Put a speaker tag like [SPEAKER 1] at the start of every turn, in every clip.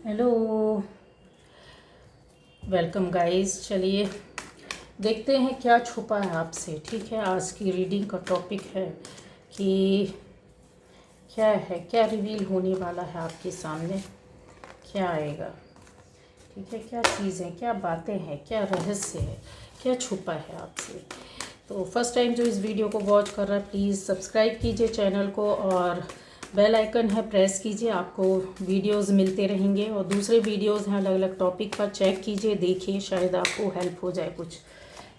[SPEAKER 1] Hello, welcome guys. चलिए देखते हैं क्या छुपा है आपसे। ठीक है, आज की रीडिंग का टॉपिक है कि क्या रिवील होने वाला है आपके सामने, क्या आएगा। ठीक है, क्या चीज़ें, क्या बातें हैं, क्या रहस्य है, क्या छुपा है आपसे। तो फर्स्ट टाइम जो इस वीडियो को वॉच कर रहा है, प्लीज़ सब्सक्राइब कीजिए चैनल को और बेल आइकन है प्रेस कीजिए, आपको वीडियोस मिलते रहेंगे। और दूसरे वीडियोस हैं अलग अलग टॉपिक पर, चेक कीजिए, देखिए, शायद आपको हेल्प हो जाए कुछ।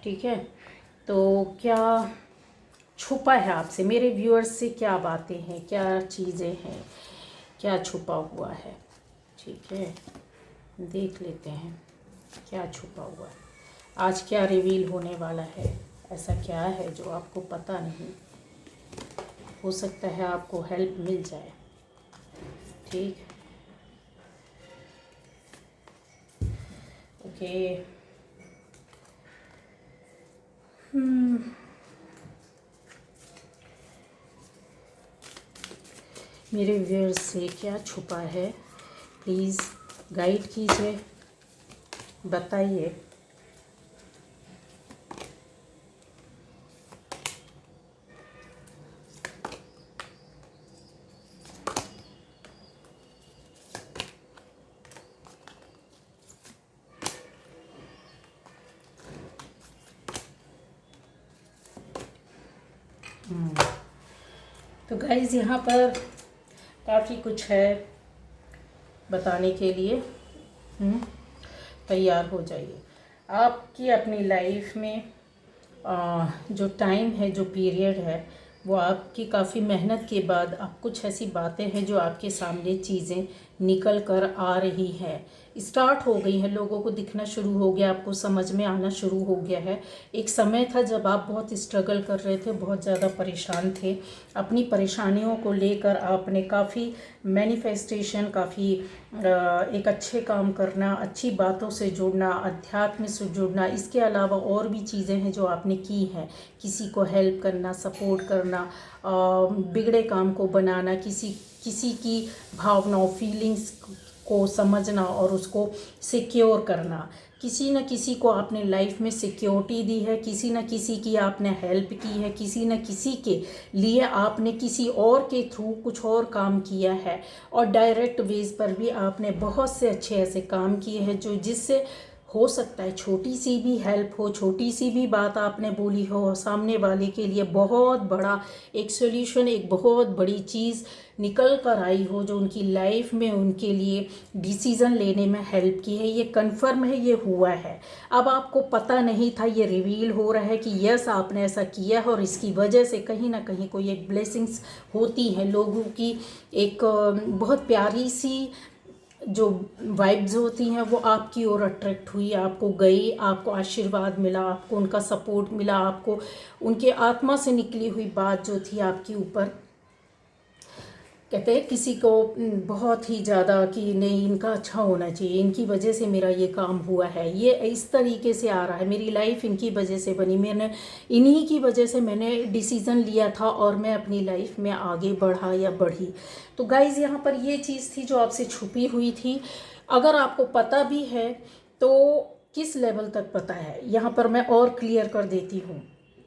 [SPEAKER 1] ठीक है, तो क्या छुपा है आपसे, मेरे व्यूअर्स से क्या बातें हैं, क्या चीज़ें हैं, क्या छुपा हुआ है। ठीक है, देख लेते हैं क्या छुपा हुआ है। आज क्या रिवील होने वाला है, ऐसा क्या है जो आपको पता नहीं। हो सकता है आपको हेल्प मिल जाए। ठीक, ओके। मेरे व्यूअर्स से क्या छुपा है, प्लीज़ गाइड कीजिए, बताइए। तो गाइज़ यहाँ पर काफ़ी कुछ है बताने के लिए। तैयार हो जाइए। आपकी अपनी लाइफ में जो टाइम है, जो पीरियड है, वो आपकी काफ़ी मेहनत के बाद अब कुछ ऐसी बातें हैं जो आपके सामने चीज़ें निकल कर आ रही हैं, स्टार्ट हो गई है, लोगों को दिखना शुरू हो गया, आपको समझ में आना शुरू हो गया है। एक समय था जब आप बहुत स्ट्रगल कर रहे थे, बहुत ज़्यादा परेशान थे। अपनी परेशानियों को लेकर आपने काफ़ी मैनिफेस्टेशन, काफ़ी एक अच्छे काम करना, अच्छी बातों से जुड़ना, अध्यात्म से जुड़ना, इसके अलावा और भी चीज़ें हैं जो आपने की हैं। किसी को हेल्प करना, सपोर्ट करना, बिगड़े काम को बनाना, किसी किसी की भावनाओं, फीलिंग्स को समझना और उसको सिक्योर करना। किसी न किसी को आपने लाइफ में सिक्योरिटी दी है, किसी न किसी की आपने हेल्प की है, किसी न किसी के लिए आपने किसी और के थ्रू कुछ और काम किया है। और डायरेक्ट वेज पर भी आपने बहुत से अच्छे ऐसे काम किए हैं जो जिससे हो सकता है छोटी सी भी हेल्प हो, छोटी सी भी बात आपने बोली हो, सामने वाले के लिए बहुत बड़ा एक सॉल्यूशन, एक बहुत बड़ी चीज़ निकल कर आई हो जो उनकी लाइफ में उनके लिए डिसीज़न लेने में हेल्प की है। ये कंफर्म है, ये हुआ है। अब आपको पता नहीं था, ये रिवील हो रहा है कि यस, आपने ऐसा किया है और इसकी वजह से कहीं ना कहीं कोई एक ब्लेसिंग्स होती हैं लोगों की। एक बहुत प्यारी सी जो वाइब्स होती हैं वो आपकी ओर अट्रैक्ट हुई, आपको गई, आपको आशीर्वाद मिला, आपको उनका सपोर्ट मिला, आपको उनके आत्मा से निकली हुई बात जो थी आपके ऊपर। कहते हैं किसी को बहुत ही ज़्यादा कि नहीं, इनका अच्छा होना चाहिए, इनकी वजह से मेरा ये काम हुआ है, ये इस तरीके से आ रहा है, मेरी लाइफ इनकी वजह से बनी, मैंने इन्हीं की वजह से मैंने डिसीज़न लिया था और मैं अपनी लाइफ में आगे बढ़ा या बढ़ी। तो गाइज़, यहाँ पर ये चीज़ थी जो आपसे छुपी हुई थी। अगर आपको पता भी है तो किस लेवल तक पता है, यहाँ पर मैं और क्लियर कर देती हूँ।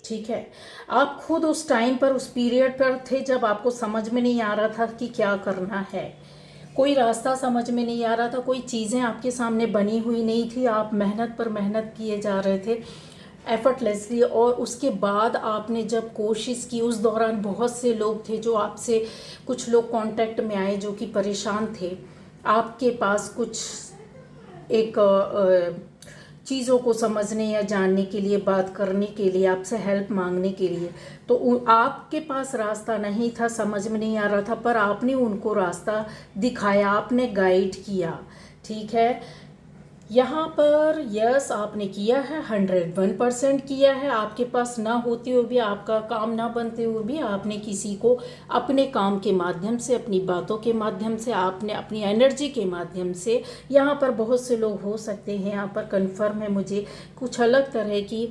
[SPEAKER 1] ठीक है, आप खुद उस टाइम पर, उस पीरियड पर थे जब आपको समझ में नहीं आ रहा था कि क्या करना है, कोई रास्ता समझ में नहीं आ रहा था, कोई चीज़ें आपके सामने बनी हुई नहीं थी, आप मेहनत पर मेहनत किए जा रहे थे एफर्टलेसली। और उसके बाद आपने जब कोशिश की, उस दौरान बहुत से लोग थे जो आपसे, कुछ लोग कांटेक्ट में आए जो कि परेशान थे, आपके पास कुछ एक चीज़ों को समझने या जानने के लिए, बात करने के लिए, आपसे हेल्प मांगने के लिए। तो आपके पास रास्ता नहीं था, समझ में नहीं आ रहा था, पर आपने उनको रास्ता दिखाया, आपने गाइड किया। ठीक है, यहाँ पर यस आपने किया है, 101% किया है। आपके पास ना होते हुए भी, आपका काम ना बनते हुए भी, आपने किसी को अपने काम के माध्यम से, अपनी बातों के माध्यम से, आपने अपनी एनर्जी के माध्यम से, यहाँ पर बहुत से लोग हो सकते हैं, यहाँ पर कंफर्म है मुझे, कुछ अलग तरह की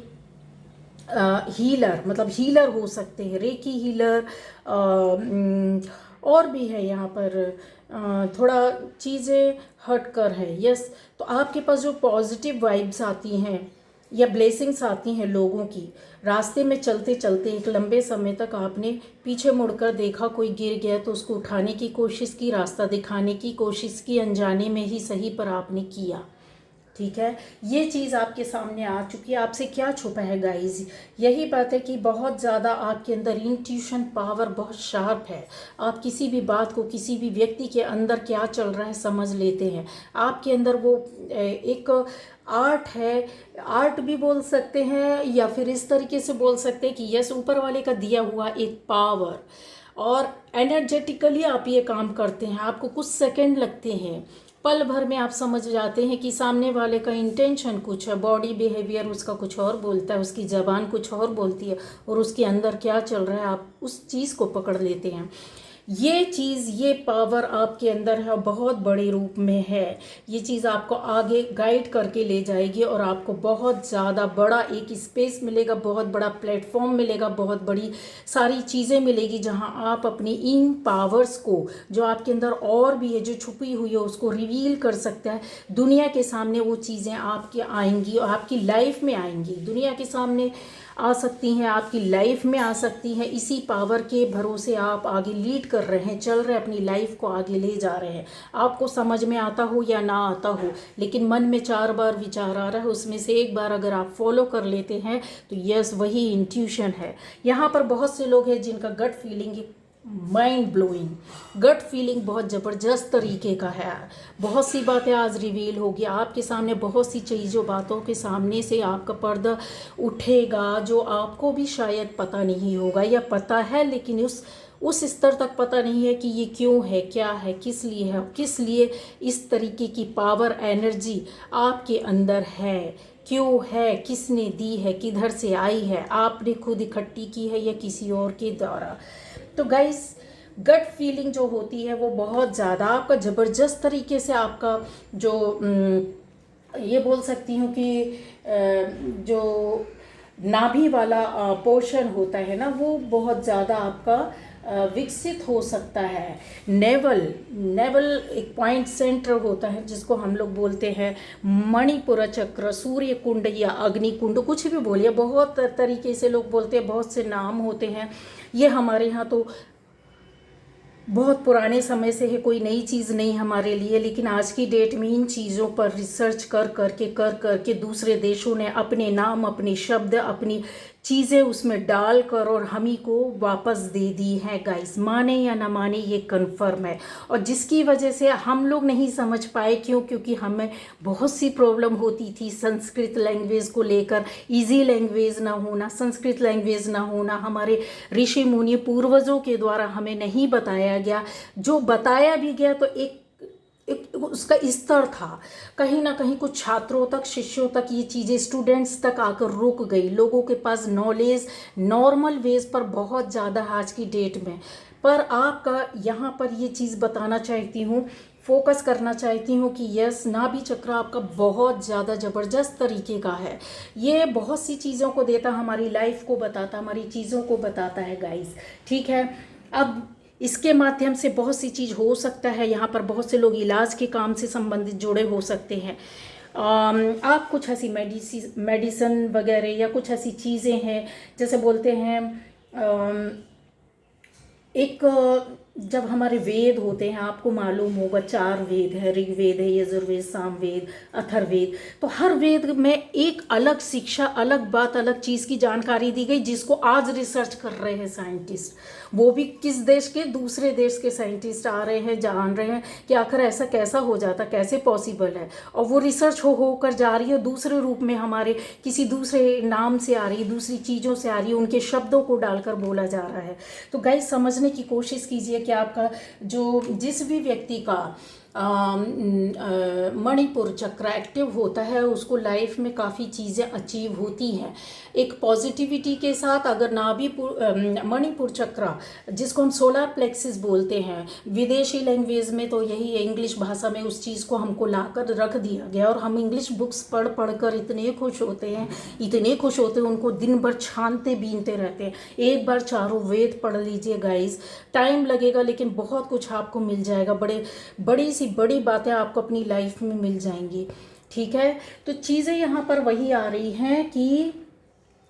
[SPEAKER 1] हीलर, मतलब हीलर हो सकते हैं, रेकी हीलर, और भी है यहाँ पर थोड़ा चीज़ें हट कर है। यस, तो आपके पास जो पॉजिटिव वाइब्स आती हैं या ब्लेसिंग्स आती हैं लोगों की, रास्ते में चलते चलते एक लंबे समय तक आपने पीछे मुड़कर देखा, कोई गिर गया तो उसको उठाने की कोशिश की, रास्ता दिखाने की कोशिश की, अनजाने में ही सही पर आपने किया। ठीक है, ये चीज़ आपके सामने आ चुकी है। आपसे क्या छुपा है गाइज? यही बात है कि बहुत ज़्यादा आपके अंदर इंट्यूशन पावर बहुत शार्प है। आप किसी भी बात को, किसी भी व्यक्ति के अंदर क्या चल रहा है समझ लेते हैं। आपके अंदर वो एक आर्ट है, आर्ट भी बोल सकते हैं, या फिर इस तरीके से बोल सकते हैं कि यस, ऊपर वाले का दिया हुआ एक पावर, और एनर्जेटिकली आप ये काम करते हैं। आपको कुछ सेकंड लगते हैं, पल भर में आप समझ जाते हैं कि सामने वाले का इंटेंशन कुछ है, बॉडी बिहेवियर उसका कुछ और बोलता है, उसकी ज़बान कुछ और बोलती है, और उसके अंदर क्या चल रहा है आप उस चीज़ को पकड़ लेते हैं। ये चीज़, ये पावर आपके अंदर है, बहुत बड़े रूप में है। ये चीज़ आपको आगे गाइड करके ले जाएगी और आपको बहुत ज़्यादा बड़ा एक स्पेस मिलेगा, बहुत बड़ा प्लेटफॉर्म मिलेगा, बहुत बड़ी सारी चीज़ें मिलेगी जहां आप अपनी इन पावर्स को, जो आपके अंदर और भी है, जो छुपी हुई है, उसको रिवील कर सकता है दुनिया के सामने। वो चीज़ें आपके आएंगी और आपकी लाइफ में आएंगी, दुनिया के सामने आ सकती हैं, आपकी लाइफ में आ सकती हैं। इसी पावर के भरोसे आप आगे लीड कर रहे हैं, चल रहे हैं, अपनी लाइफ को आगे ले जा रहे हैं। आपको समझ में आता हो या ना आता हो, लेकिन मन में 4 बार विचार आ रहा है, उसमें से एक बार अगर आप फॉलो कर लेते हैं तो यस, वही इंट्यूशन है। यहाँ पर बहुत से लोग हैं जिनका gut feeling mind blowing, gut feeling बहुत ज़बरदस्त तरीके का है। बहुत सी बातें आज रिवील होगी आपके सामने, बहुत सी चीज़ों बातों के सामने से आपका पर्दा उठेगा जो आपको भी शायद पता नहीं होगा, या पता है लेकिन उस स्तर तक पता नहीं है कि ये क्यों है, क्या है, किस लिए है, किस लिए इस तरीके की पावर एनर्जी आपके अंदर है, क्यों है, किसने दी है, किधर से आई है, आपने खुद इकट्ठी की है या किसी और के द्वारा। तो गाइस, गट फीलिंग जो होती है वो बहुत ज़्यादा आपका ज़बरदस्त तरीके से आपका जो ये बोल सकती हूँ कि जो नाभि वाला पोर्शन होता है ना, वो बहुत ज़्यादा आपका विकसित हो सकता है। नेवल एक पॉइंट सेंटर होता है जिसको हम लोग बोलते हैं मणिपुर चक्र, सूर्य कुंड या अग्नि कुंड, कुछ भी बोलिए, बहुत तरीके से लोग बोलते हैं, बहुत से नाम होते हैं। ये हमारे यहाँ तो बहुत पुराने समय से है, कोई नई चीज़ नहीं हमारे लिए, लेकिन आज की डेट में इन चीज़ों पर रिसर्च कर करके दूसरे देशों ने अपने नाम, अपने शब्द, अपनी चीज़ें उसमें डाल कर और हम ही को वापस दे दी हैं गाइस। माने या ना माने, ये कन्फर्म है। और जिसकी वजह से हम लोग नहीं समझ पाए, क्योंकि हमें बहुत सी प्रॉब्लम होती थी संस्कृत लैंग्वेज को लेकर, इजी लैंग्वेज ना होना, संस्कृत लैंग्वेज ना होना, हमारे ऋषि मुनि पूर्वजों के द्वारा हमें नहीं बताया गया। जो बताया भी गया तो एक उसका स्तर था, कहीं ना कहीं कुछ छात्रों तक, शिष्यों तक ये चीज़ें, स्टूडेंट्स तक आकर रुक गई। लोगों के पास नॉलेज नॉर्मल वेज पर बहुत ज़्यादा आज की डेट में, पर आपका यहाँ पर ये चीज़ बताना चाहती हूँ, फोकस करना चाहती हूँ कि यस, नाभि चक्र आपका बहुत ज़्यादा ज़बरदस्त तरीके का है। ये बहुत सी चीज़ों को देता, हमारी लाइफ को बताता, हमारी चीज़ों को बताता है गाइस। ठीक है, अब इसके माध्यम से बहुत सी चीज़ हो सकता है। यहाँ पर बहुत से लोग इलाज के काम से संबंधित जुड़े हो सकते हैं। आप कुछ ऐसी मेडिसिन वगैरह या कुछ ऐसी चीज़ें हैं, जैसे बोलते हैं एक जब हमारे वेद होते हैं, आपको मालूम होगा 4 वेद है, ऋग्वेद है, यजुर्वेद, सामवेद, अथर्ववेद। तो हर वेद में एक अलग शिक्षा, अलग बात, अलग चीज़ की जानकारी दी गई, जिसको आज रिसर्च कर रहे हैं साइंटिस्ट। वो भी किस देश के, दूसरे देश के साइंटिस्ट आ रहे हैं, जान रहे हैं कि आखिर ऐसा कैसा हो जाता, कैसे पॉसिबल है। और वो रिसर्च होकर जा रही है, दूसरे रूप में हमारे किसी दूसरे नाम से आ रही है, दूसरी चीज़ों से आ रही है, उनके शब्दों को डालकर बोला जा रहा है। तो गाइस, समझने की कोशिश कीजिए कि आपका जो जिस भी व्यक्ति का मणिपुर चक्र एक्टिव होता है, उसको लाइफ में काफ़ी चीज़ें अचीव होती हैं एक पॉजिटिविटी के साथ। अगर मणिपुर चक्र, जिसको हम सोलर प्लेक्सिस बोलते हैं विदेशी लैंग्वेज में, तो यही है, इंग्लिश भाषा में उस चीज़ को हमको लाकर रख दिया गया और हम इंग्लिश बुक्स पढ़ पढ़ कर इतने खुश होते हैं, इतने खुश होते हैं, उनको दिन भर छानते बीनते रहते हैं। एक बार चारों वेद पढ़ लीजिए गाइस, टाइम लगेगा लेकिन बहुत कुछ आपको मिल जाएगा, बड़ी बातें आपको अपनी लाइफ में मिल जाएंगी। ठीक है, तो चीज़ें यहाँ पर वही आ रही हैं कि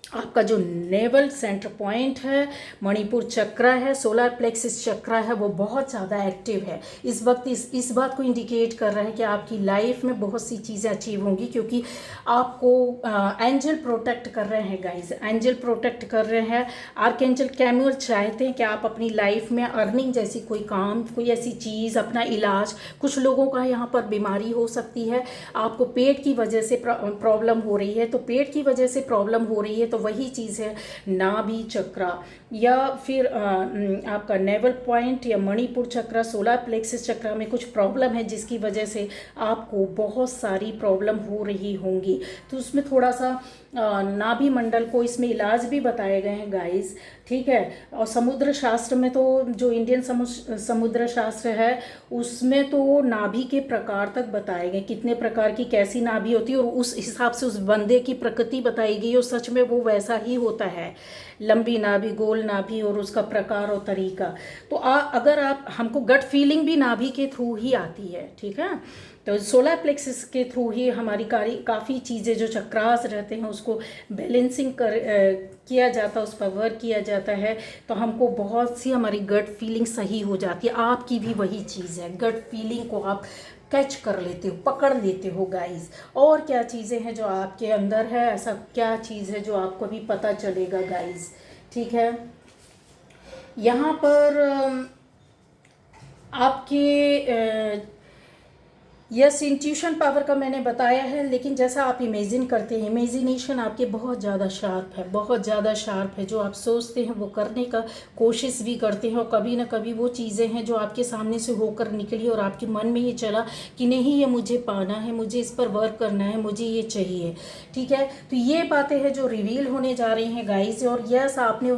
[SPEAKER 1] आपका जो नेवल सेंटर पॉइंट है, मणिपुर चक्र है, सोलर प्लेक्सिस चक्र है, वो बहुत ज़्यादा एक्टिव है इस वक्त। इस बात को इंडिकेट कर रहा है कि आपकी लाइफ में बहुत सी चीज़ें अचीव होंगी, क्योंकि आपको एंजल प्रोटेक्ट कर रहे हैं गाइज, एंजल प्रोटेक्ट कर रहे हैं। आर्कएंजल कैमुअल चाहते हैं कि आप अपनी लाइफ में अर्निंग जैसी कोई काम, कोई ऐसी चीज़, अपना इलाज, कुछ लोगों का यहाँ पर बीमारी हो सकती है, आपको पेट की वजह से प्रॉब्लम हो रही है, तो पेट की वजह से प्रॉब्लम हो रही है तो वही चीज़ है नाभि चक्र, या फिर आपका नेवल पॉइंट या मणिपुर चक्र, सोलर प्लेक्सिस चक्र में कुछ प्रॉब्लम है जिसकी वजह से आपको बहुत सारी प्रॉब्लम हो रही होंगी। तो उसमें थोड़ा सा नाभि मंडल को इसमें इलाज भी बताए गए हैं गाइस। ठीक है, और समुद्र शास्त्र में तो जो इंडियन समुद्र शास्त्र है उसमें तो नाभि के प्रकार तक बताए गए, कितने प्रकार की कैसी नाभि होती है, और उस हिसाब से उस बंदे की प्रकृति बताई गई, और सच में वो वैसा ही होता है, लंबी नाभि, गोल नाभि, और उसका प्रकार और तरीका। तो अगर आप, हमको गट फीलिंग भी नाभि के थ्रू ही आती है। ठीक है, तो सोलर प्लेक्सिस के थ्रू ही हमारी काफ़ी चीज़ें जो चक्रास रहते हैं उसको बैलेंसिंग किया जाता है, उस पर वर्क किया जाता है, तो हमको बहुत सी हमारी गट फीलिंग सही हो जाती है। आपकी भी वही चीज़ है, गट फीलिंग को आप कैच कर लेते हो, पकड़ लेते हो गाइस। और क्या चीज़ें हैं जो आपके अंदर है, ऐसा क्या चीज़ है जो आपको भी पता चलेगा गाइस। ठीक है, यहाँ पर आपके यस, इंट्यूशन पावर का मैंने बताया है, लेकिन जैसा आप इमेजिन करते हैं, इमेजिनेशन आपके बहुत ज़्यादा शार्प है, बहुत ज़्यादा शार्प है। जो आप सोचते हैं वो करने का कोशिश भी करते हैं, और कभी ना कभी वो चीज़ें हैं जो आपके सामने से होकर निकली और आपके मन में ये चला कि नहीं, ये मुझे पाना है, मुझे इस पर वर्क करना है, मुझे ये चाहिए। ठीक है, तो ये बातें हैं जो रिवील होने जा रही हैं गाइस, और यस, आपने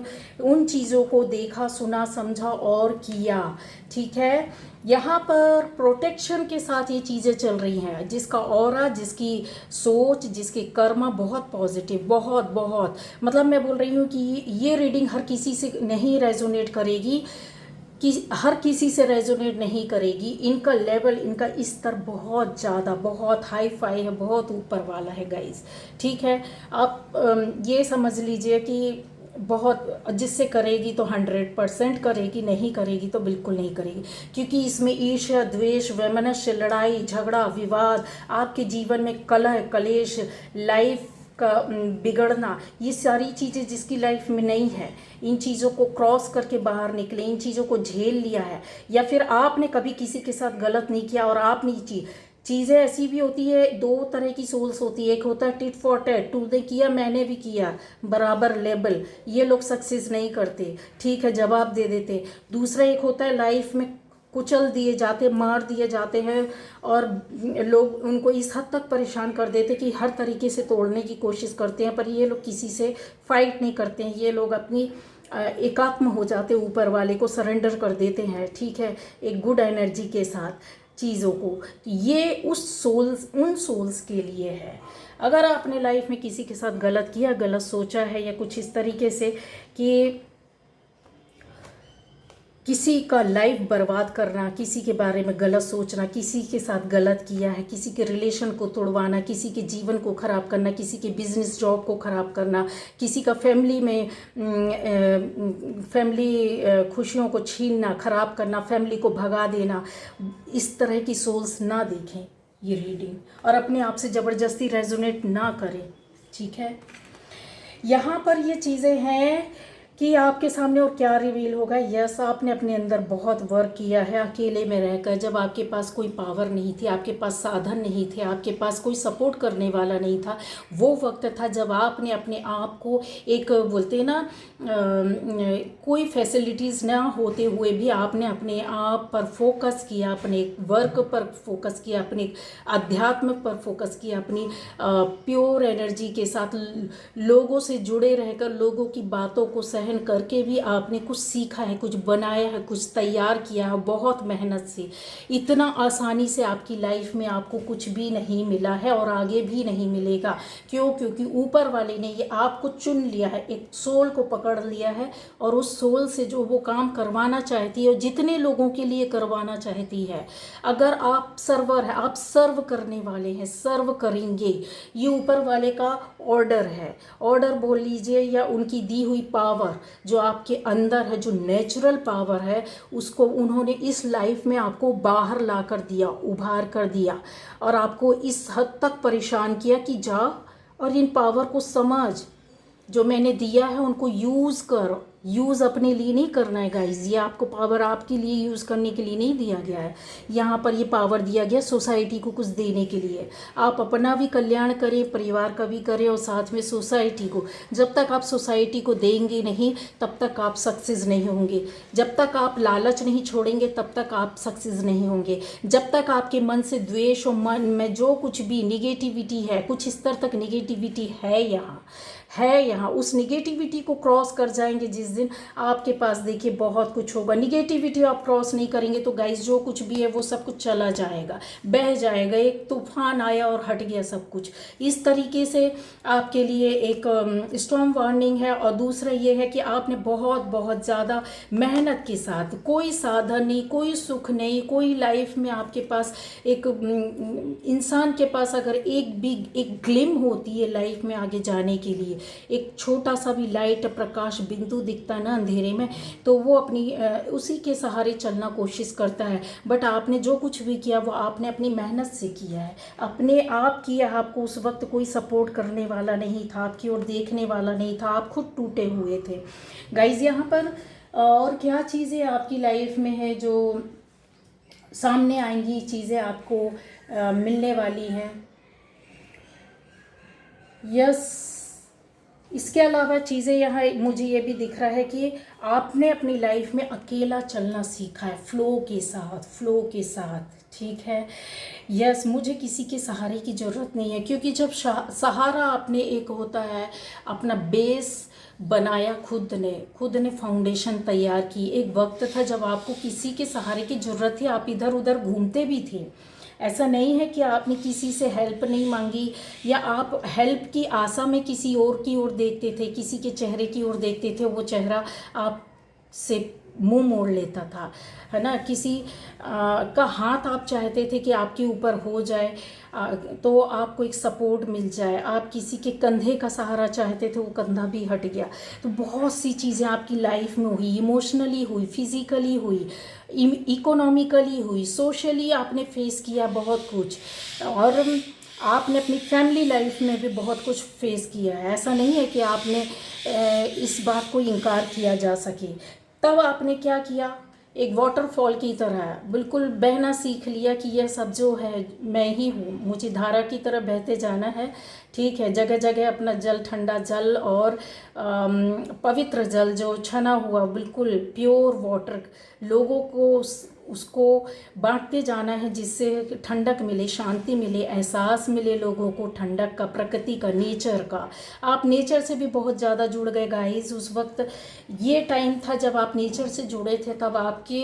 [SPEAKER 1] उन चीज़ों को देखा, सुना, समझा और किया। ठीक है, यहाँ पर प्रोटेक्शन के साथ ये चीज़ें चल रही हैं, जिसका ऑरा, जिसकी सोच, जिसके कर्म बहुत पॉजिटिव, बहुत बहुत, मतलब मैं बोल रही हूँ कि ये रीडिंग हर किसी से नहीं रेजोनेट करेगी, कि हर किसी से रेजोनेट नहीं करेगी। इनका लेवल, इनका स्तर बहुत ज़्यादा, बहुत हाई फाई है, बहुत ऊपर वाला है गाइस। ठीक है, आप ये समझ लीजिए कि बहुत, जिससे करेगी तो 100% करेगी, नहीं करेगी तो बिल्कुल नहीं करेगी, क्योंकि इसमें ईर्ष्या, द्वेष, वैमनस्य, लड़ाई झगड़ा, विवाद, आपके जीवन में कलह, कलेश, लाइफ का बिगड़ना, ये सारी चीज़ें जिसकी लाइफ में नहीं है, इन चीज़ों को क्रॉस करके बाहर निकले, इन चीज़ों को झेल लिया है, या फिर आपने कभी किसी के साथ गलत नहीं किया और आपने चीज़ें ऐसी भी होती है, दो तरह की सोल्स होती है, एक होता है टिट फॉर टैट, तूने किया मैंने भी किया, बराबर लेवल, ये लोग सक्सेस नहीं करते। ठीक है, जवाब दे देते। दूसरा एक होता है लाइफ में कुचल दिए जाते, मार दिए जाते हैं, और लोग उनको इस हद तक परेशान कर देते कि हर तरीके से तोड़ने की कोशिश करते हैं, पर ये लोग किसी से फाइट नहीं करते हैं, ये लोग अपनी एकात्म हो जाते, ऊपर वाले को सरेंडर कर देते हैं। ठीक है, एक गुड एनर्जी के साथ चीज़ों को। ये उन सोल्स के लिए है। अगर आपने लाइफ में किसी के साथ गलत किया, गलत सोचा है, या कुछ इस तरीके से कि किसी का लाइफ बर्बाद करना, किसी के बारे में गलत सोचना, किसी के साथ गलत किया है, किसी के रिलेशन को तोड़वाना, किसी के जीवन को ख़राब करना, किसी के बिजनेस जॉब को ख़राब करना, किसी का फैमिली खुशियों को छीनना, ख़राब करना, फैमिली को भगा देना, इस तरह की सोल्स ना देखें ये रीडिंग, और अपने आप से ज़बरदस्ती रेजोनेट ना करें। ठीक है, यहाँ पर ये चीज़ें हैं कि आपके सामने और क्या रिवील होगा। यस, आपने अपने अंदर बहुत वर्क किया है अकेले में रहकर, जब आपके पास कोई पावर नहीं थी, आपके पास साधन नहीं थे, आपके पास कोई सपोर्ट करने वाला नहीं था। वो वक्त था जब आपने अपने आप को एक बोलते हैं ना कोई फैसिलिटीज़ ना होते हुए भी आपने अपने आप पर फोकस किया, अपने वर्क पर फोकस किया, अपने अध्यात्म पर फोकस किया, अपनी प्योर एनर्जी के साथ लोगों से जुड़े रहकर लोगों की बातों को सहन करके भी आपने कुछ सीखा है, कुछ बनाया है, कुछ तैयार किया है बहुत मेहनत से। इतना आसानी से आपकी लाइफ में आपको कुछ भी नहीं मिला है और आगे भी नहीं मिलेगा। क्यों? क्योंकि ऊपर वाले ने ये आपको चुन लिया है, एक सोल को पकड़ लिया है और उस सोल से जो वो काम करवाना चाहती है और जितने लोगों के लिए करवाना चाहती है। अगर आप सर्वर है, आप सर्व करने वाले हैं, सर्व करेंगे, ये ऊपर वाले का ऑर्डर है। ऑर्डर बोल लीजिए या उनकी दी हुई पावर जो आपके अंदर है, जो नेचुरल पावर है, उसको उन्होंने इस लाइफ में आपको बाहर ला कर दिया, उभार कर दिया और आपको इस हद तक परेशान किया कि जा और इन पावर को समझ, जो मैंने दिया है उनको यूज़ कर। यूज़ अपने लिए नहीं करना है गाइज, ये आपको पावर आपके लिए यूज़ करने के लिए नहीं दिया गया है। यहाँ पर ये पावर दिया गया सोसाइटी को कुछ देने के लिए। आप अपना भी कल्याण करें, परिवार का भी करें और साथ में सोसाइटी को। जब तक आप सोसाइटी को देंगे नहीं तब तक आप सक्सेस नहीं होंगे। जब तक आप लालच नहीं छोड़ेंगे तब तक आप सक्सेस नहीं होंगे। जब तक आपके मन से द्वेष और मन में जो कुछ भी निगेटिविटी है, कुछ स्तर तक निगेटिविटी है यहाँ उस निगेटिविटी को क्रॉस कर जाएंगे जिस दिन, आपके पास देखिए बहुत कुछ होगा। निगेटिविटी आप क्रॉस नहीं करेंगे तो गाइस जो कुछ भी है वो सब कुछ चला जाएगा, बह जाएगा। एक तूफान आया और हट गया सब कुछ। इस तरीके से आपके लिए एक स्टॉर्म वार्निंग है। और दूसरा ये है कि आपने बहुत बहुत ज़्यादा मेहनत के साथ, कोई साधन नहीं, कोई सुख नहीं, कोई लाइफ में आपके पास एक इंसान के पास अगर एक ग्लिम होती है लाइफ में आगे जाने के लिए, एक छोटा सा भी लाइट प्रकाश बिंदु दिखता है ना अंधेरे में, तो वो अपनी उसी के सहारे चलना कोशिश करता है। बट आपने जो कुछ भी किया वो आपने अपनी मेहनत से किया है, अपने आप किया। आपको उस वक्त कोई सपोर्ट करने वाला नहीं था, आपकी ओर देखने वाला नहीं था, आप खुद टूटे हुए थे। गाइज यहाँ पर और क्या चीज़ें आपकी लाइफ में है जो सामने आएंगी, चीज़ें आपको मिलने वाली हैं। यस, इसके अलावा चीज़ें यहाँ मुझे ये भी दिख रहा है कि आपने अपनी लाइफ में अकेला चलना सीखा है, फ्लो के साथ। ठीक है, यस, मुझे किसी के सहारे की ज़रूरत नहीं है, क्योंकि जब सहारा आपने एक होता है, अपना बेस बनाया खुद ने फाउंडेशन तैयार की। एक वक्त था जब आपको किसी के सहारे की ज़रूरत थी, आप इधर उधर घूमते भी थे। ऐसा नहीं है कि आपने किसी से हेल्प नहीं मांगी या आप हेल्प की आशा में किसी और की ओर देखते थे, किसी के चेहरे की ओर देखते थे, वो चेहरा आप से मुंह मोड़ लेता था, है ना। किसी का हाथ आप चाहते थे कि आपके ऊपर हो जाए, तो आपको एक सपोर्ट मिल जाए। आप किसी के कंधे का सहारा चाहते थे, वो कंधा भी हट गया। तो बहुत सी चीज़ें आपकी लाइफ में हुई, इमोशनली हुई, फिज़िकली हुई, इकोनॉमिकली हुई, सोशली आपने फेस किया बहुत कुछ, और आपने अपनी फैमिली लाइफ में भी बहुत कुछ फेस किया है। ऐसा नहीं है कि आपने इस बात को इनकार किया जा सके। तब आपने क्या किया, एक वाटरफॉल की तरह बिल्कुल बहना सीख लिया कि यह सब जो है मैं ही हूँ, मुझे धारा की तरह बहते जाना है। ठीक है, जगह जगह अपना जल, ठंडा जल और पवित्र जल जो छना हुआ बिल्कुल प्योर वाटर, लोगों को उसको बांटते जाना है, जिससे ठंडक मिले, शांति मिले, एहसास मिले लोगों को ठंडक का, प्रकृति का, नेचर का। आप नेचर से भी बहुत ज़्यादा जुड़ गए गाइस। उस वक्त ये टाइम था जब आप नेचर से जुड़े थे, तब आपके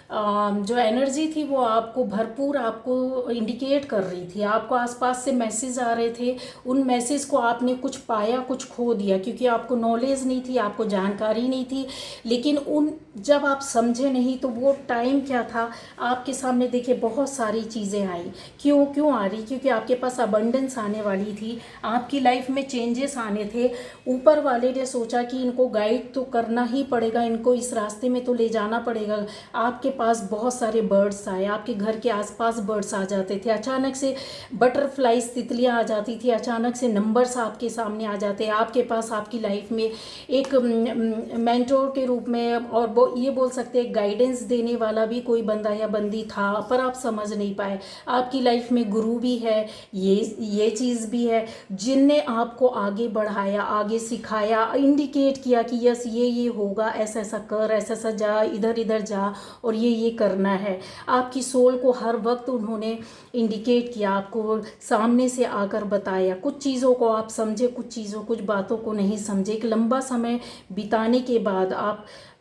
[SPEAKER 1] जो एनर्जी थी वो आपको भरपूर आपको इंडिकेट कर रही थी। आपको आसपास से मैसेज आ रहे थे, उन मैसेज को आपने कुछ पाया, कुछ खो दिया, क्योंकि आपको नॉलेज नहीं थी, आपको जानकारी नहीं थी। लेकिन जब आप समझे नहीं तो वो टाइम क्या था, आपके सामने देखिए बहुत सारी चीज़ें आई। क्यों क्यों आ रही? क्योंकि आपके पास अबंडेंस आने वाली थी, आपकी लाइफ में चेंजेस आने थे। ऊपर वाले ने सोचा कि इनको गाइड तो करना ही पड़ेगा, इनको इस रास्ते में तो ले जाना पड़ेगा। आपके पास बहुत सारे बर्ड्स आए, आपके घर के आसपास बर्ड्स आ जाते थे, अचानक से बटरफ्लाइज तितलियाँ आ जाती थी, अचानक से नंबर्स आपके सामने आ जाते। आपके पास आपकी लाइफ में एक मेंटोर के रूप में, और ये बोल सकते हैं गाइडेंस देने वाला भी कोई बंदा या बंदी था, पर आप समझ नहीं पाए। आपकी लाइफ में गुरु भी है, ये चीज़ भी है, जिनने आपको आगे बढ़ाया, आगे सिखाया, इंडिकेट किया कि यस ये होगा, ऐसा ऐसा कर, ऐसा ऐसा जा, इधर इधर जा, और ये करना है। आपकी सोल को हर वक्त उन्होंने इंडिकेट किया, आपको सामने से आकर बताया। कुछ चीज़ों को आप समझे, कुछ बातों को नहीं समझे। एक लंबा समय बिताने के बाद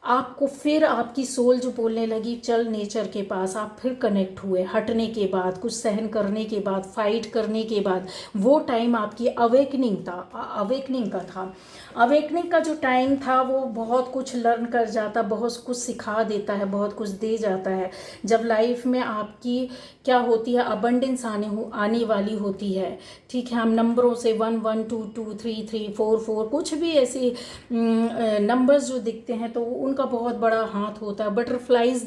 [SPEAKER 1] आपको फिर आपकी सोल जो बोलने लगी चल नेचर के पास, आप फिर कनेक्ट हुए। हटने के बाद, कुछ सहन करने के बाद, फाइट करने के बाद, वो टाइम आपकी अवेकनिंग का था। अवेकनिंग का जो टाइम था वो बहुत कुछ लर्न कर जाता, बहुत कुछ सिखा देता है, बहुत कुछ दे जाता है। जब लाइफ में आपकी क्या होती है, अबंडेंस आने वाली होती है, ठीक है। हम नंबरों से 1 1 2 2 3 3 4 4 कुछ भी ऐसे नंबर्स जो दिखते हैं तो उनका बहुत बड़ा हाथ होता है। बटरफ्लाइज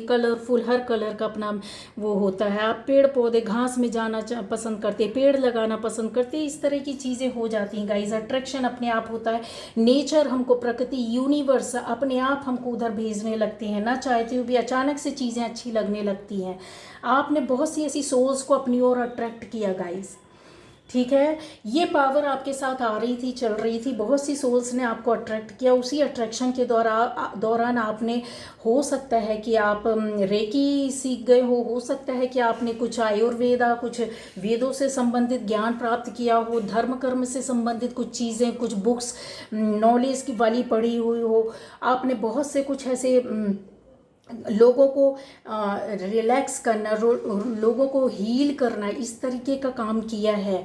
[SPEAKER 1] कलरफुल, हर कलर का अपना वो होता है। आप पेड़ पौधे, घास में जाना पसंद करते, पेड़ लगाना पसंद करते, इस तरह की चीज़ें हो जाती हैं गाइस। अट्रैक्शन अपने आप होता है। नेचर हमको, प्रकृति, यूनिवर्स अपने आप हमको उधर भेजने लगते हैं, ना चाहते हुए भी अचानक से चीज़ें अच्छी लगने लगती हैं। आपने बहुत सी ऐसी सोल्स को अपनी ओर अट्रैक्ट किया गाइस, ठीक है। ये पावर आपके साथ आ रही थी, चल रही थी, बहुत सी सोल्स ने आपको अट्रैक्ट किया। उसी अट्रैक्शन के दौरान आपने, हो सकता है कि आप रेकी सीख गए हो सकता है कि आपने कुछ आयुर्वेदा, कुछ वेदों से संबंधित ज्ञान प्राप्त किया हो, धर्म कर्म से संबंधित कुछ चीज़ें, कुछ बुक्स नॉलेज की वाली पढ़ी हुई हो। आपने बहुत से कुछ ऐसे लोगों को रिलैक्स करना, लोगों को हील करना, इस तरीके का काम किया है।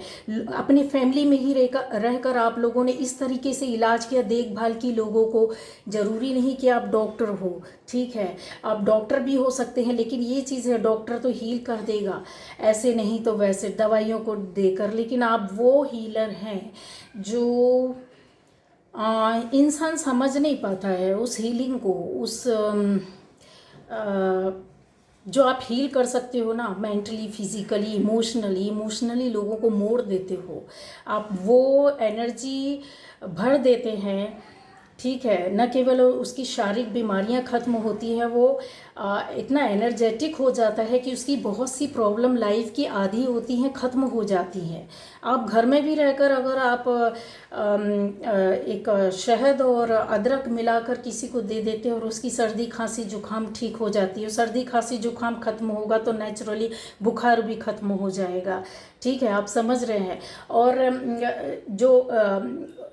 [SPEAKER 1] अपने फैमिली में ही रहकर आप लोगों ने इस तरीके से इलाज किया, देखभाल की लोगों को। ज़रूरी नहीं कि आप डॉक्टर हो, ठीक है, आप डॉक्टर भी हो सकते हैं, लेकिन ये चीज़ है, डॉक्टर तो हील कर देगा, ऐसे नहीं तो वैसे दवाइयों को देकर, लेकिन आप वो हीलर हैं जो इंसान समझ नहीं पाता है उस हीलिंग को, उस जो आप हील कर सकते हो ना, मेंटली, फिजिकली, इमोशनली लोगों को मोड़ देते हो आप, वो एनर्जी भर देते हैं, ठीक है। न केवल उसकी शारीरिक बीमारियां खत्म होती हैं, वो इतना एनर्जेटिक हो जाता है कि उसकी बहुत सी प्रॉब्लम लाइफ की आधी होती हैं, ख़त्म हो जाती हैं। आप घर में भी रहकर अगर आप एक शहद और अदरक मिलाकर किसी को दे देते हैं और उसकी सर्दी खांसी जुकाम ठीक हो जाती है, सर्दी खांसी जुकाम खत्म होगा तो नेचुरली बुखार भी खत्म हो जाएगा, ठीक है, आप समझ रहे हैं। और जो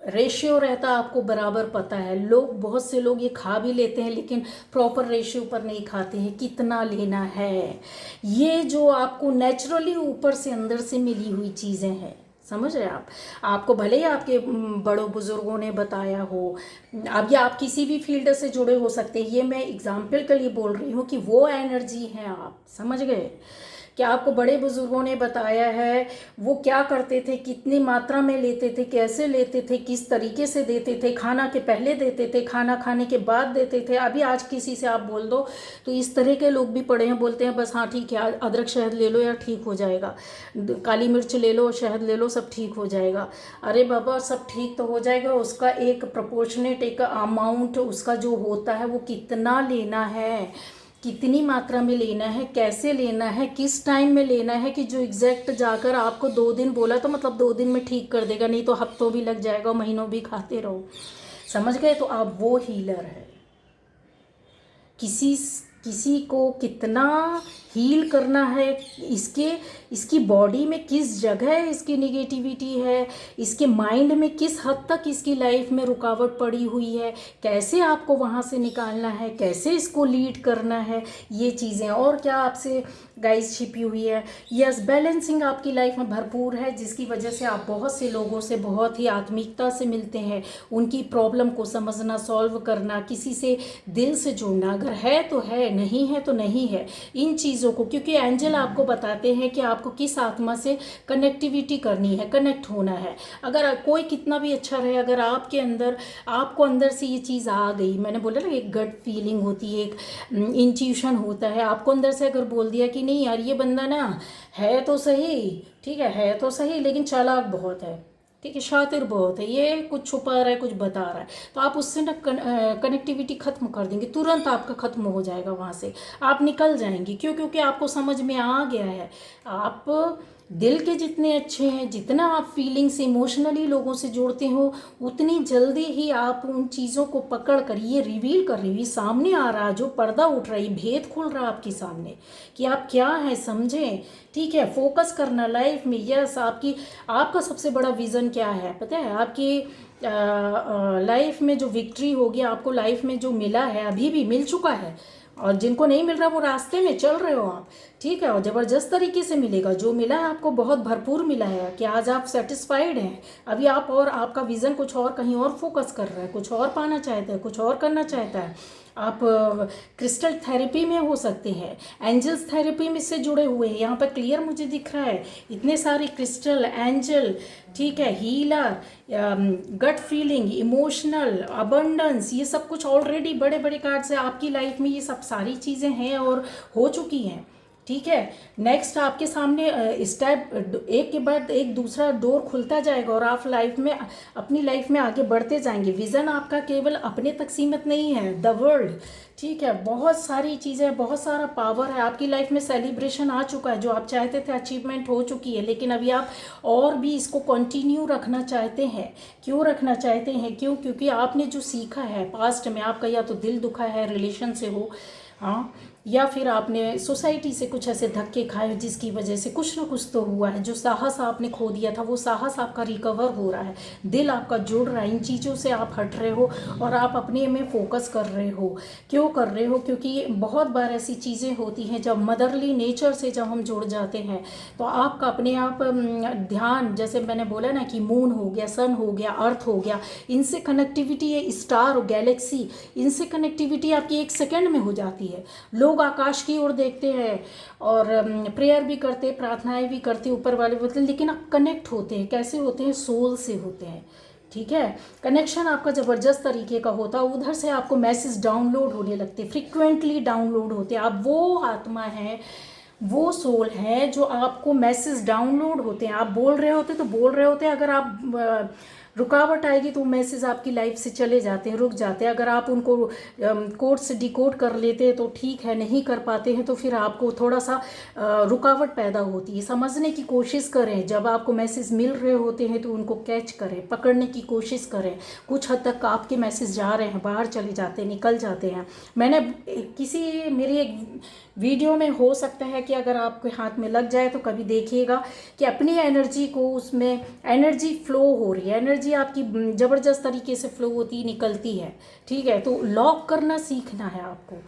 [SPEAKER 1] रेशियो रहता आपको बराबर पता है। बहुत से लोग ये खा भी लेते हैं लेकिन प्रॉपर रेशियो पर नहीं खाते हैं, कितना लेना है। ये जो आपको नेचुरली ऊपर से अंदर से मिली हुई चीज़ें हैं, समझ रहे हैं आप। आपको भले ही आपके बड़ों बुजुर्गों ने बताया हो, अब या आप किसी भी फील्ड से जुड़े हो सकते हैं, ये मैं एग्जाम्पल के लिए बोल रही हूँ कि वो एनर्जी है, आप समझ गए। क्या आपको बड़े बुजुर्गों ने बताया है, वो क्या करते थे, कितनी मात्रा में लेते थे, कैसे लेते थे, किस तरीके से देते थे, खाना के पहले देते थे, खाना खाने के बाद देते थे। अभी आज किसी से आप बोल दो तो इस तरह के लोग भी पड़े हैं, बोलते हैं बस हाँ ठीक है, अदरक शहद ले लो यार ठीक हो जाएगा, काली मिर्च ले लो, शहद ले लो, सब ठीक हो जाएगा। अरे बाबा, सब ठीक तो हो जाएगा, उसका एक प्रोपोर्शनेट, एक अमाउंट उसका जो होता है वो कितना लेना है, कितनी मात्रा में लेना है, कैसे लेना है, किस टाइम में लेना है, कि जो एग्जैक्ट जाकर आपको 2 दिन बोला तो मतलब 2 दिन में ठीक कर देगा, नहीं तो हफ्तों भी लग जाएगा, महीनों भी खाते रहो, समझ गए। तो आप वो हीलर है। किसी को कितना हील करना है, इसकी बॉडी में किस जगह इसकी निगेटिविटी है, इसके माइंड में किस हद तक इसकी लाइफ में रुकावट पड़ी हुई है, कैसे आपको वहाँ से निकालना है, कैसे इसको लीड करना है, ये चीज़ें। और क्या आपसे गाइस छिपी हुई है। यस, बैलेंसिंग आपकी लाइफ में भरपूर है, जिसकी वजह से आप बहुत से लोगों से बहुत ही आत्मीयता से मिलते हैं। उनकी प्रॉब्लम को समझना, सॉल्व करना, किसी से दिल से जुड़ना, अगर है तो है, नहीं है तो नहीं है, इन चीज़ों को, क्योंकि एंजल आपको बताते हैं कि आपको किस आत्मा से कनेक्टिविटी करनी है, कनेक्ट होना है। अगर कोई कितना भी अच्छा रहे, अगर आपके अंदर, आपको अंदर से ये चीज़ आ गई, मैंने बोला ना एक गट फीलिंग होती है, एक इंट्यूशन होता है, आपको अंदर से अगर बोल दिया कि नहीं यार ये बंदा ना है तो सही, ठीक है तो सही, लेकिन चालाक बहुत है, ठीक है, शातिर बहुत है, ये कुछ छुपा रहा है, कुछ बता रहा है, तो आप उससे ना कनेक्टिविटी ख़त्म कर देंगे, तुरंत आपका ख़त्म हो जाएगा, वहाँ से आप निकल जाएंगे। क्यों? क्योंकि आपको समझ में आ गया है, आप दिल के जितने अच्छे हैं, जितना आप फीलिंग से, इमोशनली लोगों से जोड़ते हो, उतनी जल्दी ही आप उन चीज़ों को पकड़ कर, ये रिवील कर रही हुई सामने आ रहा, जो पर्दा उठ रहा है, भेद खुल रहा आपके सामने कि आप क्या है, समझें, ठीक है। फोकस करना लाइफ में। यस, आपका सबसे बड़ा विज़न क्या है पता है? आपकी लाइफ में जो विक्ट्री होगी, आपको लाइफ में जो मिला है, अभी भी मिल चुका है, और जिनको नहीं मिल रहा वो रास्ते में चल रहे हो आप, ठीक है, और ज़बरदस्त तरीके से मिलेगा। जो मिला है आपको बहुत भरपूर मिला है कि आज आप सेटिस्फाइड हैं। अभी आप, और आपका विज़न कुछ और, कहीं और फोकस कर रहा है, कुछ और पाना चाहता है, कुछ और करना चाहता है। आप क्रिस्टल थेरेपी में हो सकते हैं, एंजल्स थेरेपी में से जुड़े हुए हैं, यहाँ पर क्लियर मुझे दिख रहा है, इतने सारे क्रिस्टल, एंजल, ठीक है, healer, gut feeling, emotional, abundance, ये सब कुछ ऑलरेडी बड़े बड़े कार्ड्स है आपकी लाइफ में, ये सब सारी चीज़ें हैं और हो चुकी हैं, ठीक है। नेक्स्ट आपके सामने स्टेप एक के बाद एक दूसरा डोर खुलता जाएगा, और आप लाइफ में, अपनी लाइफ में आगे बढ़ते जाएंगे। विज़न आपका केवल अपने तक सीमित नहीं है, द वर्ल्ड, ठीक है, बहुत सारी चीज़ें, बहुत सारा पावर है आपकी लाइफ में। सेलिब्रेशन आ चुका है, जो आप चाहते थे अचीवमेंट हो चुकी है, लेकिन अभी आप और भी इसको कंटिन्यू रखना चाहते हैं। क्यों रखना चाहते हैं? क्यों? क्योंकि आपने जो सीखा है पास्ट में, आपका या तो दिल दुखा है, रिलेशन से हो, हाँ, या फिर आपने सोसाइटी से कुछ ऐसे धक्के खाए जिसकी वजह से कुछ ना कुछ तो हुआ है। जो साहस आपने खो दिया था, वो साहस आपका रिकवर हो रहा है, दिल आपका जुड़ रहा है, इन चीज़ों से आप हट रहे हो और आप अपने में फोकस कर रहे हो। क्यों कर रहे हो? क्योंकि बहुत बार ऐसी चीज़ें होती हैं, जब मदरली नेचर से जब हम जुड़ जाते हैं, तो आपका अपने आप ध्यान, जैसे मैंने बोला ना कि मून हो गया, सन हो गया, अर्थ हो गया, इनसे कनेक्टिविटी है, स्टार और गैलेक्सी, इनसे कनेक्टिविटी आपकी 1 सेकेंड में हो जाती है। लोग आकाश की ओर देखते हैं और प्रेयर भी करते, प्रार्थनाएं भी करते, ऊपर वाले बोलते हैं, लेकिन आप कनेक्ट होते हैं, कैसे होते हैं? सोल से होते हैं, ठीक है। कनेक्शन आपका ज़बरदस्त तरीके का होता है, उधर से आपको मैसेज डाउनलोड होने लगते, फ्रिक्वेंटली डाउनलोड होते। आप वो आत्मा है, वो सोल है जो आपको मैसेज डाउनलोड होते हैं। आप बोल रहे होते तो बोल रहे होते, अगर आप रुकावट आएगी तो मैसेज आपकी लाइफ से चले जाते हैं, रुक जाते हैं। अगर आप उनको कोड से डिकोड कर लेते हैं तो ठीक है, नहीं कर पाते हैं तो फिर आपको थोड़ा सा रुकावट पैदा होती है। समझने की कोशिश करें, जब आपको मैसेज मिल रहे होते हैं तो उनको कैच करें, पकड़ने की कोशिश करें। कुछ हद तक आपके मैसेज जा रहे हैं, बाहर चले जाते हैं, निकल जाते हैं। मैंने मेरी एक वीडियो में, हो सकता है कि अगर आपके हाथ में लग जाए तो कभी देखिएगा कि अपनी एनर्जी को, उसमें एनर्जी फ्लो हो रही है, एनर्जी आपकी ज़बरदस्त तरीके से फ्लो होती, निकलती है, ठीक है। तो लॉक करना सीखना है आपको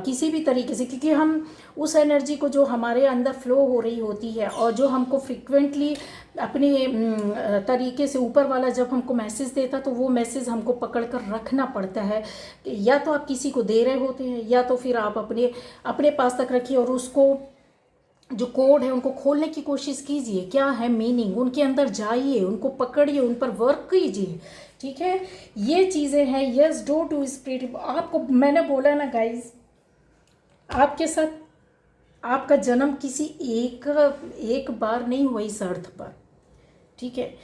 [SPEAKER 1] किसी भी तरीके से, क्योंकि हम उस एनर्जी को जो हमारे अंदर फ्लो हो रही होती है और जो हमको फ्रिक्वेंटली अपने तरीके से ऊपर वाला जब हमको मैसेज देता, तो वो मैसेज हमको पकड़ कर रखना पड़ता है। या तो आप किसी को दे रहे होते हैं, या तो फिर आप अपने पास तक रखिए और उसको, जो कोड है उनको खोलने की कोशिश कीजिए। क्या है मीनिंग, उनके अंदर जाइए, उनको पकड़िए, उन पर वर्क कीजिए, ठीक है। ये चीज़ें हैं। Yes, do to spirit. आपको मैंने बोला ना गाइज, आपके साथ आपका जन्म किसी एक बार नहीं हुआ इस अर्थ पर, ठीक है।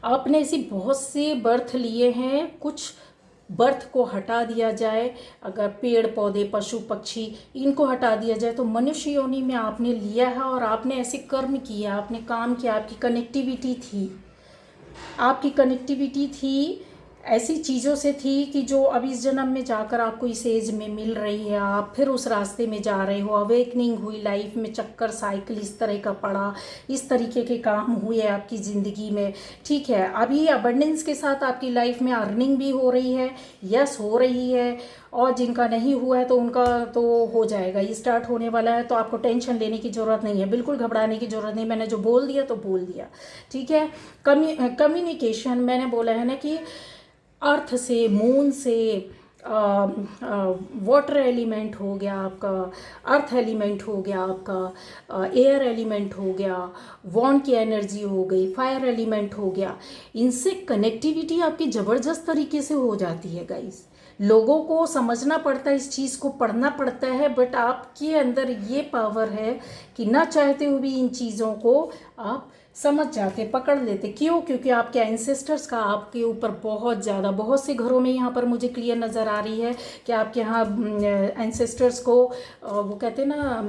[SPEAKER 1] आपने ऐसी बहुत से बर्थ लिए हैं। कुछ बर्थ को हटा दिया जाए, अगर पेड़ पौधे, पशु पक्षी, इनको हटा दिया जाए, तो मनुष्य योनि में आपने लिया है और आपने ऐसे कर्म किया, आपने काम किया, आपकी कनेक्टिविटी थी, ऐसी चीज़ों से थी कि जो अब इस जन्म में जाकर आपको इस एज में मिल रही है, आप फिर उस रास्ते में जा रहे हो, अवेकनिंग हुई लाइफ में, चक्कर साइकिल इस तरह का पड़ा, इस तरीके के काम हुए आपकी ज़िंदगी में। ठीक है, अभी अबंडेंस के साथ आपकी लाइफ में अर्निंग भी हो रही है, यस हो रही है, और जिनका नहीं हुआ है तो उनका तो हो जाएगा, ये स्टार्ट होने वाला है, तो आपको टेंशन लेने की ज़रूरत नहीं है, बिल्कुल घबराने की ज़रूरत नहीं। मैंने जो बोल दिया तो बोल दिया, ठीक है। कम्युनिकेशन मैंने बोला है ना कि अर्थ से, मून से, वाटर एलिमेंट हो गया आपका, अर्थ एलिमेंट हो गया आपका, एयर एलिमेंट हो गया, वॉन्ड की एनर्जी हो गई, फायर एलिमेंट हो गया, इनसे कनेक्टिविटी आपकी ज़बरदस्त तरीके से हो जाती है गाइस। लोगों को समझना पड़ता है, इस चीज़ को पढ़ना पड़ता है, बट आपके अंदर ये पावर है कि ना चाहते हुए भी इन चीज़ों को आप समझ जाते, पकड़ लेते। क्यों? क्योंकि आपके एंसेस्टर्स का आपके ऊपर बहुत ज़्यादा, बहुत से घरों में यहाँ पर मुझे क्लियर नज़र आ रही है कि आपके यहाँ एंसेस्टर्स को वो कहते हैं ना,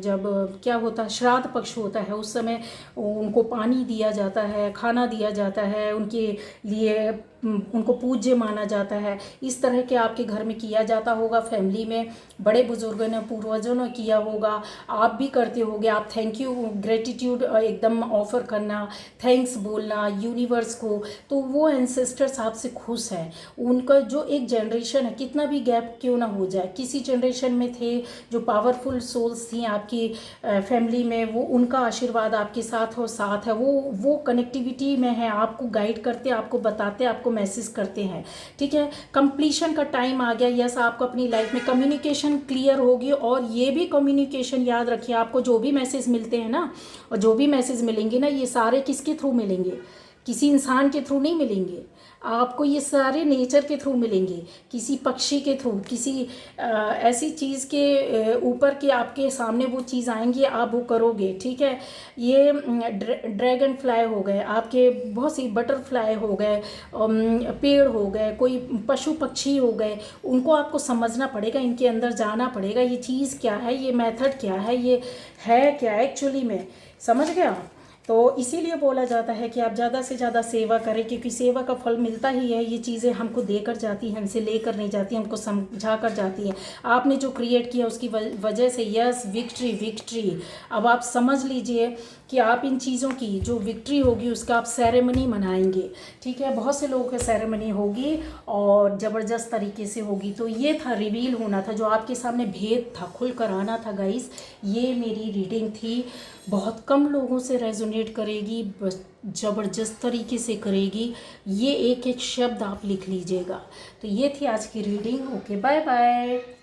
[SPEAKER 1] जब क्या होता है, श्राद्ध पक्ष होता है, उस समय उनको पानी दिया जाता है, खाना दिया जाता है, उनके लिए उनको पूज्य माना जाता है। इस तरह के आपके घर में किया जाता होगा, फैमिली में बड़े बुजुर्गों ने, पूर्वजों ने किया होगा, आप भी करते होगे। आप थैंक यू, ग्रेटिट्यूड एकदम ऑफर करना, थैंक्स बोलना यूनिवर्स को, तो वो एंसेस्टर्स आपसे खुश हैं। उनका जो एक जनरेशन है, कितना भी गैप क्यों ना हो जाए, किसी जनरेशन में थे जो पावरफुल सोल्स थी आपकी फैमिली में, वो उनका आशीर्वाद आपके साथ है, वो कनेक्टिविटी में है, आपको गाइड करते, आपको बताते, आपको मैसेज करते हैं। ठीक है, कंप्लीशन का टाइम आ गया। यस, आपको अपनी लाइफ में कम्युनिकेशन क्लियर होगी, और ये भी कम्युनिकेशन याद रखिए, आपको जो भी मैसेज मिलते हैं ना, और जो भी मैसेज मिलेंगे ना, ये सारे किसके थ्रू मिलेंगे? किसी इंसान के थ्रू नहीं मिलेंगे आपको, ये सारे नेचर के थ्रू मिलेंगे, किसी पक्षी के थ्रू, किसी ऐसी चीज़ के ऊपर के आपके सामने वो चीज़ आएंगी, आप वो करोगे। ठीक है, ये ड्रैगन फ्लाई हो गए आपके, बहुत सी बटरफ्लाई हो गए, पेड़ हो गए, कोई पशु पक्षी हो गए, उनको आपको समझना पड़ेगा, इनके अंदर जाना पड़ेगा, ये चीज़ क्या है, ये मेथड क्या है, ये है क्या एक्चुअली में, समझ गया? तो इसीलिए बोला जाता है कि आप ज़्यादा से ज़्यादा सेवा करें, क्योंकि सेवा का फल मिलता ही है। ये चीज़ें हमको देकर जाती हैं, हमसे लेकर नहीं जाती, हमको समझा कर जाती हैं। आपने जो क्रिएट किया उसकी वजह से, यस, विक्ट्री विक्ट्री। अब आप समझ लीजिए कि आप इन चीज़ों की जो विक्ट्री होगी उसका आप सेरेमनी मनाएंगे। ठीक है, बहुत से लोगों की सेरेमनी होगी और ज़बरदस्त तरीके से होगी। तो ये था, रिवील होना था, जो आपके सामने भेद था, खुल कर आना था गाइस। ये मेरी रीडिंग थी, बहुत कम लोगों से रेजोनेट करेगी, ज़बरदस्त तरीके से करेगी। ये एक एक शब्द आप लिख लीजिएगा। तो ये थी आज की रीडिंग। Okay, bye bye.